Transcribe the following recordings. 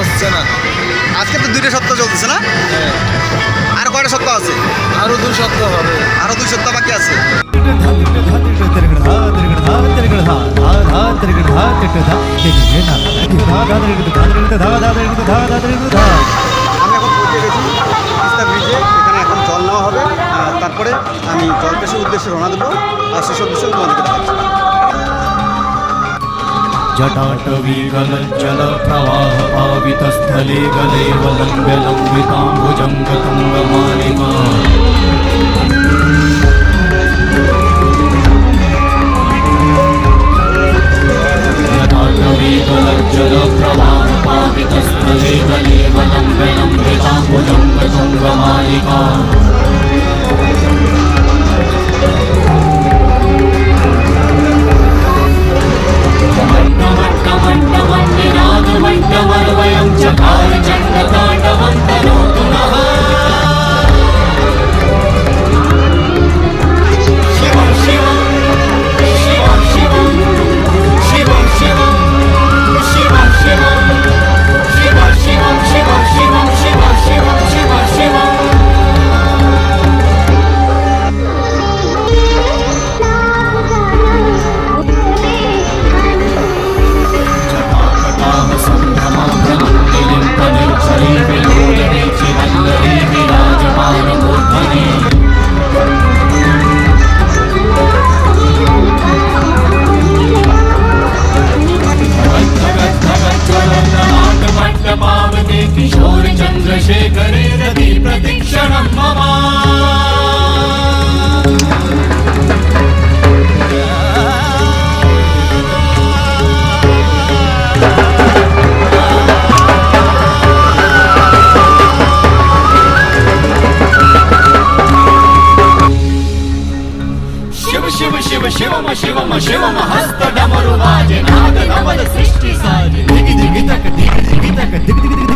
হচ্ছে না। আজকে তো 2টা সপ্তাহ চলতেছে না? হ্যাঁ, আর কয়টা সপ্তাহ আছে? আরো 2 সপ্তাহ হবে। আরো 2 সপ্তাহ বাকি আছে। আমি এখন পৌঁছে গেছি তিস্তা ব্রিজে। এখানে এখন জল নেওয়া হবে, তারপরে আমি জলপেশের উদ্দেশ্যে রওনা দেবো। আর সেসব বিষয় তোমাদেরকে দেখাচ্ছি। जटाटवीगलज्जल प्रवाह पावितस्थले गले वलम्ब्य लम्बिताम्बुजङ्गतुङ्गमालिका जटाटवीगलज्जल प्रवाह पावितस्थले गले वलम्ब्य लम्बिताम्बुजङ्गतुङ्गमालिका वयं चकार चण्डताण्डवं तनोतु नः शिवं शिवं शिवं शिवं शिवं शिवं शिवं शिवं शिवं शिवं शिवं शिवं शिवं शिवं शिवं शिवं किशोर चंद्रशेखरे रति प्रतीक्षणं मम शिव शिव शिव शिवम शिवम शिवम हस्त डमरु वाजे नाद नवल सृष्टि साजे दिगि दिगि तक दिगि दिगि तक दिगि दिगि दिगि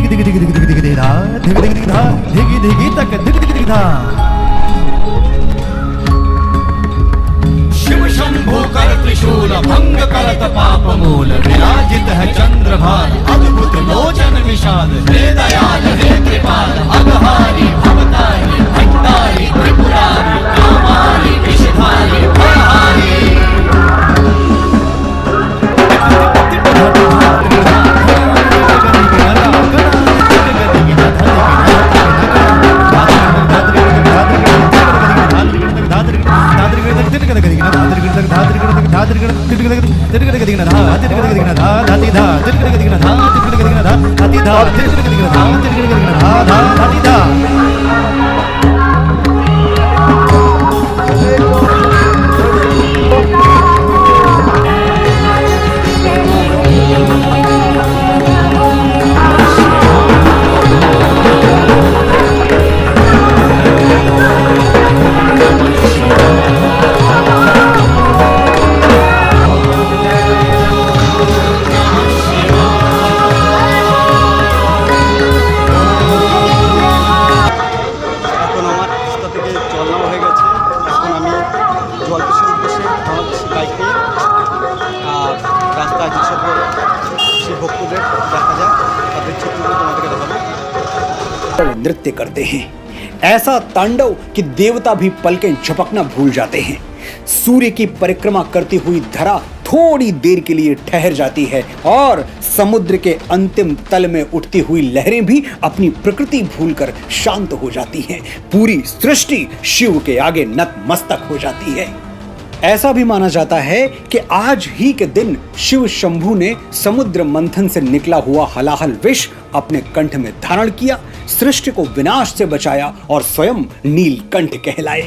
दिगि दिगि दिगि धा दिगि दिगि धा दिगि दिगि तक दिगि दिगि धा शिव शंभो कर त्रिशूल भंग करत पाप मूल विराजित है चंद्रभान अद्भुत लोचन विशाल हे दयाल हे कृपाल अघहारी भवतारी भट्टारी त्रिपुरारी कामारी विषधारी भयहारी नृत्य करते हैं, ऐसा तांडव कि देवता भी पलकें झपकना भूल जाते हैं। सूर्य की परिक्रमा करती हुई धरा थोड़ी देर के लिए ठहर जाती है और समुद्र के अंतिम तल में उठती हुई लहरें भी अपनी प्रकृति भूलकर शांत हो जाती हैं। पूरी सृष्टि शिव के आगे नतमस्तक हो जाती है। ऐसा भी माना जाता है कि आज ही के दिन शिव शंभू ने समुद्र मंथन से निकला हुआ हलाहल विष अपने कंठ में धारण किया, सृष्टि को विनाश से बचाया और स्वयं नीलकंठ कहलाए।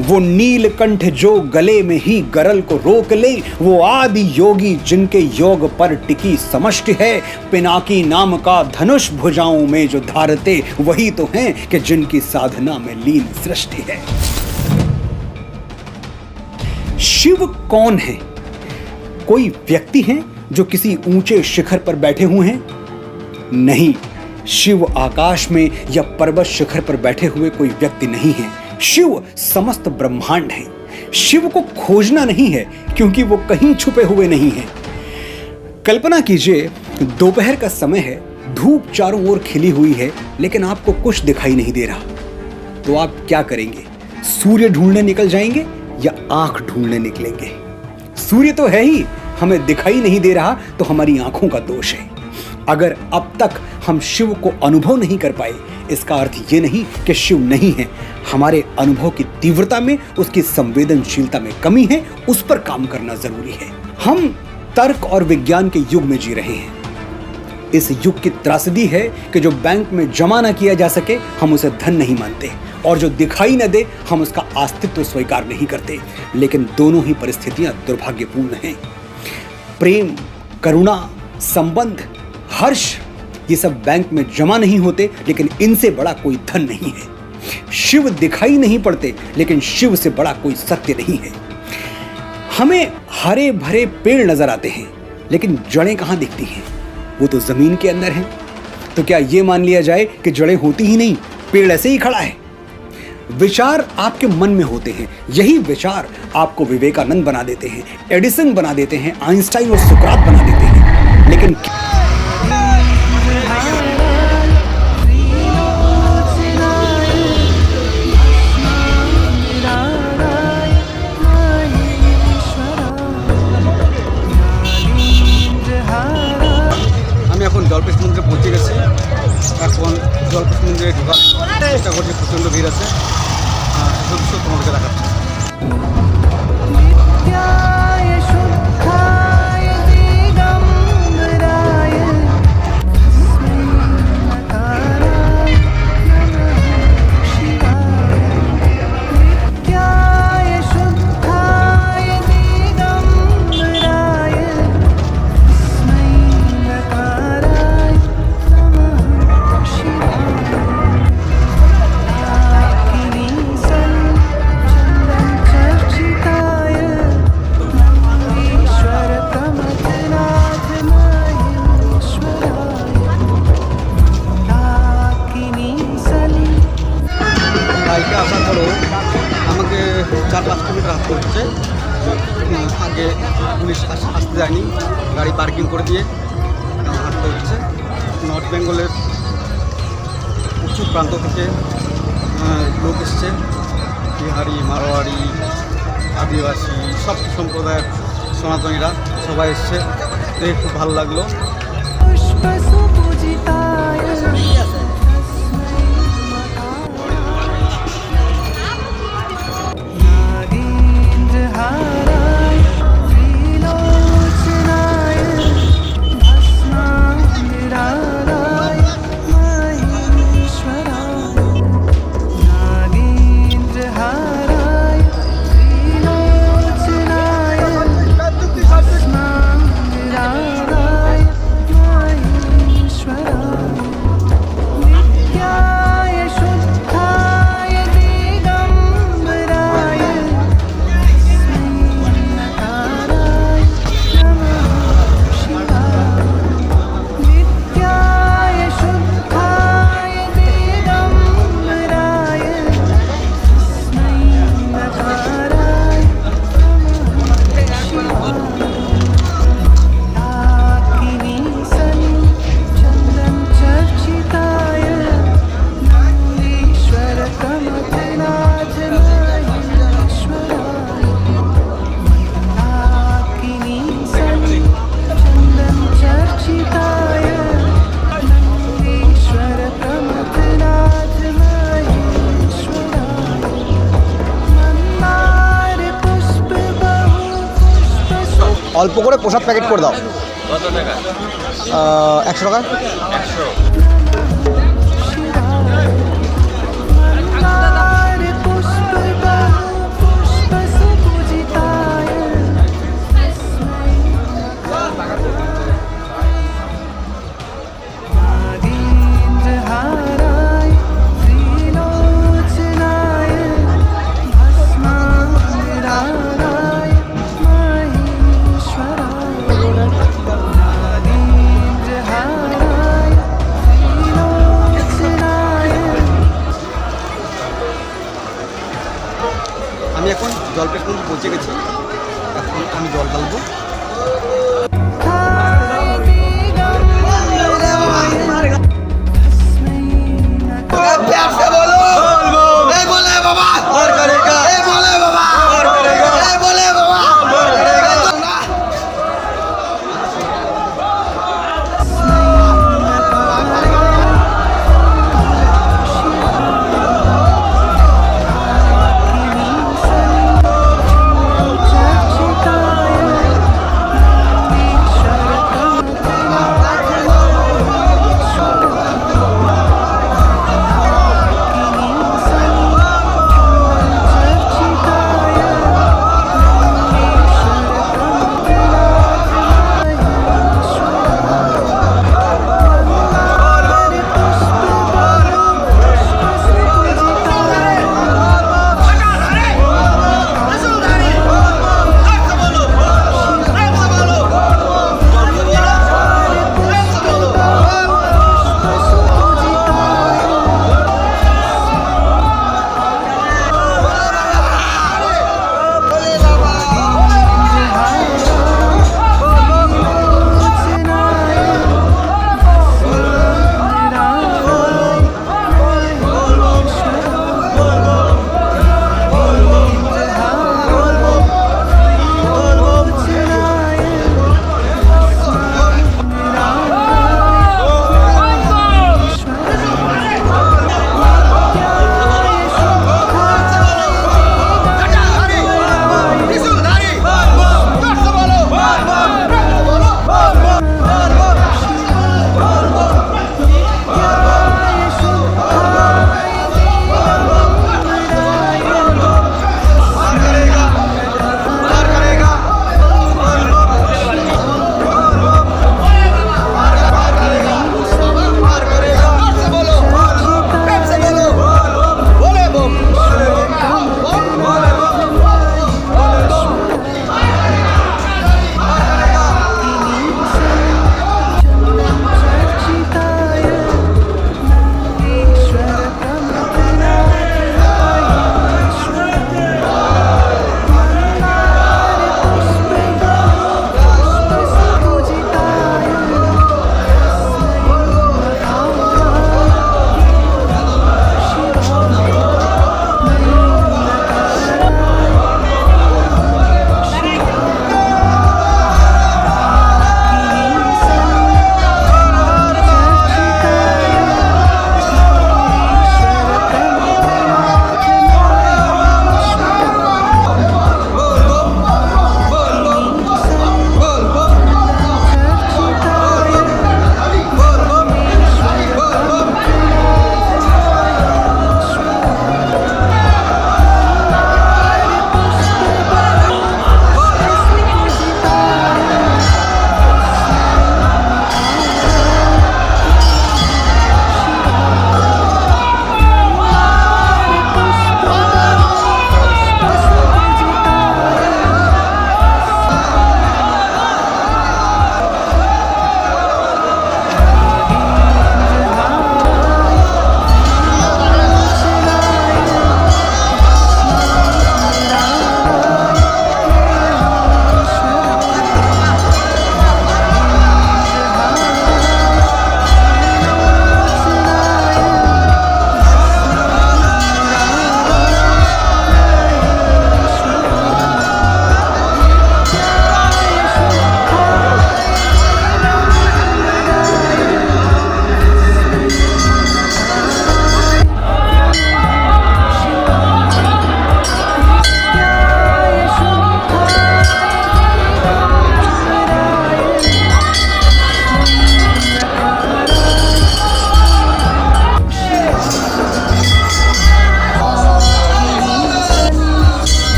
वो नीलकंठ जो गले में ही गरल को रोक ले, वो आदि योगी जिनके योग पर टिकी समष्टि है। पिनाकी नाम का धनुष भुजाओं में जो धारते, वही तो हैं कि जिनकी साधना में लीन सृष्टि है। शिव कौन है? कोई व्यक्ति हैं जो किसी ऊंचे शिखर पर बैठे हुए हैं? नहीं, शिव आकाश में या पर्वत शिखर पर बैठे हुए कोई व्यक्ति नहीं है। शिव समस्त ब्रह्मांड है। शिव को खोजना नहीं है, क्योंकि वो कहीं छुपे हुए नहीं है। कल्पना कीजिए दोपहर का समय है, धूप चारों ओर खिली हुई है, लेकिन आपको कुछ दिखाई नहीं दे रहा। तो आप क्या करेंगे? सूर्य ढूंढने निकल जाएंगे या आंख ढूंढने निकलेंगे? सूर्य तो है ही, हमें दिखाई नहीं दे रहा तो हमारी आंखों का दोष है। अगर अब तक हम शिव को अनुभव नहीं कर पाए, इसका अर्थ ये नहीं कि शिव नहीं है। हमारे अनुभव की तीव्रता में, उसकी संवेदनशीलता में कमी है, उस पर काम करना जरूरी है। हम तर्क और विज्ञान के युग में जी रहे हैं। इस युग की त्रासदी है कि जो बैंक में जमा ना किया जा सके, हम उसे धन नहीं मानते, और जो दिखाई न दे, हम उसका अस्तित्व स्वीकार नहीं करते। लेकिन दोनों ही परिस्थितियां दुर्भाग्यपूर्ण हैं। प्रेम, करुणा, संबंध, हर्ष, ये सब बैंक में जमा नहीं होते, लेकिन इनसे बड़ा कोई धन नहीं है। शिव दिखाई नहीं पड़ते, लेकिन शिव से बड़ा कोई सत्य नहीं है। हमें हरे भरे पेड़ नजर आते हैं, लेकिन जड़ें कहाँ दिखती हैं? वो तो जमीन के अंदर हैं। तो क्या ये मान लिया जाए कि जड़ें होती ही नहीं, पेड़ ऐसे ही खड़ा है? विचार आपके मन में होते हैं, यही विचार आपको विवेकानंद बना देते हैं, एडिसन बना देते हैं, आइंस्टाइन और सुकरात बना देते हैं। लेकिन আমি এখন জলপেশ মন্দিরে পৌঁছে গেছি। এখন জলপেশ মন্দিরে ঢোকার চেষ্টা করছি, প্রচণ্ড ভিড় আছে। সব তোমাদেরকে দেখাচ্ছি। नित्याय शुद्धाय दिगम्बराय तस्मै नकाराय नमः शिवाय। नित्याय शुद्धाय दिगम्बराय तस्मै नकाराय नमः शिवाय। चर्चिताय नन्दीश्वर प्रमथनाथ महेश्वराय। বাইকে আসার পরেও আমাকে 4-5 কিলোমিটার হাঁটতে হচ্ছে। আগে পুলিশ আসতে যায়নি, গাড়ি পার্কিং করে দিয়ে হাঁটতে হচ্ছে। নর্থ বেঙ্গলের উঁচু প্রান্ত থেকে লোক এসছে, বিহারি, মারোয়ারি, আদিবাসী, সব সম্প্রদায়ের সনাতনীরা সবাই এসছে। দেখে খুব ভালো লাগলো। पुष्पसुपूजिताय नागेन्द्रहाराय त्रिलोचनाय भस्माङ्गरागाय महेश्वराय। नागेन्द्रहाराय त्रिलोचनाय भस्माङ्गरागाय महेश्वराय। नित्याय शुद्धाय दिगम्बराय तस्मै नकाराय नमः शिवाय। नित्याय शुद्धाय दिगम्बराय तस्मै नकाराय नमः शिवाय। डाकिनीसन् चन्दन चर्चिताय नन्दीश्वर प्रमथनाथ महेश्वराय। डाकिनीसन् चन्दन चर्चिताय नन्दीश्वर प्रमथनाथ महेश्वराय। मन्दार पुष्प बहु पुष्प অল্প করে প্রসাদ প্যাকেট করে দাও। কত টাকা? 100 টাকা। मन्दार पुष्प बहु पुष्प सुपूजिताय तस्मै नागेन्द्रहाराय त्रिलोचनाय भस्माङ्गरागाय महेश्वराय। नागेन्द्रहाराय त्रिलोचनाय। আমি এখন জলপেশ মন্দির পৌঁছে গেছি।